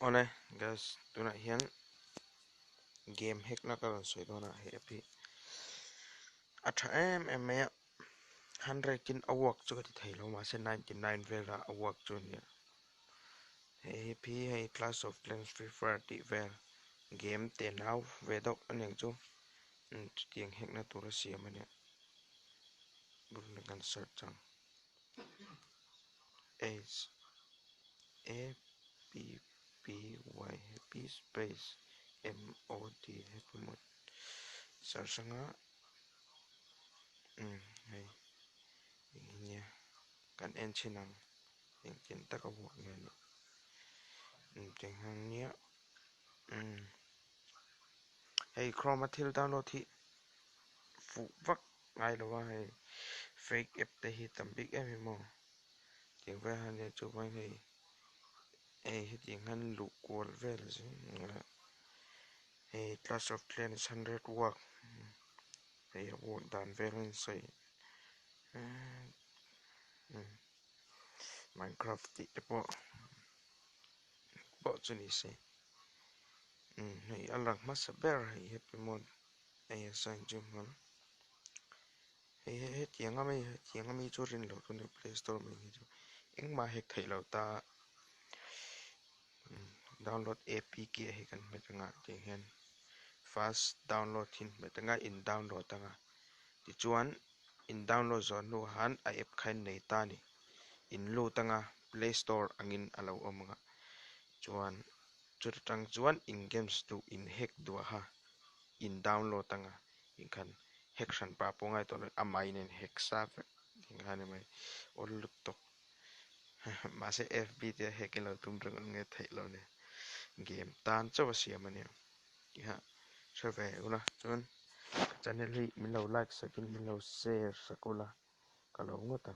One guys tuna hian game hack na karon soi dona happy atha em me 100 kin awak chu ti thailo ma se 99 vera awak chu ni happy hey Clash of Clans Free Fire ti ver game te now vedok aneng chu tiang hack na tura siam ane bun kan search chang h a p p y happy space mod happy mod search nga hey nya kan en chinang yang kin ta ka buat ngani ting hang nia hey chroma thil download thi fu vak ngai lo wa hey fake app te hi tam big em mo ting ve han ne chu bai hey hey ting han lu kol vel ji hey Clash of Clans 100 work hey wo dan vel in sai Minecraft ti po bo chu ni se hey alang mas ber hey happy mod hey sang jum han hey tiang ami chu rin lo tu ne Play Store mi chu eng ma hack thai lo ta download apk he kan metanga te hen fast download hin metanga in download tanga ti chuan in download zon nu han a app khain nei ta ni in lu tanga Play Store angin alo omanga chuan chur tang chuan in games tu in hack du ha in download tanga in kan hack san pa pongai to amai nen hack sa ingane mai ol tok ma se fb te hack lo tum rang nge thai lo ne game tan cho siam ane ki ha survey una chun channel hi min lo like sakin min lo share sakula kalau ngota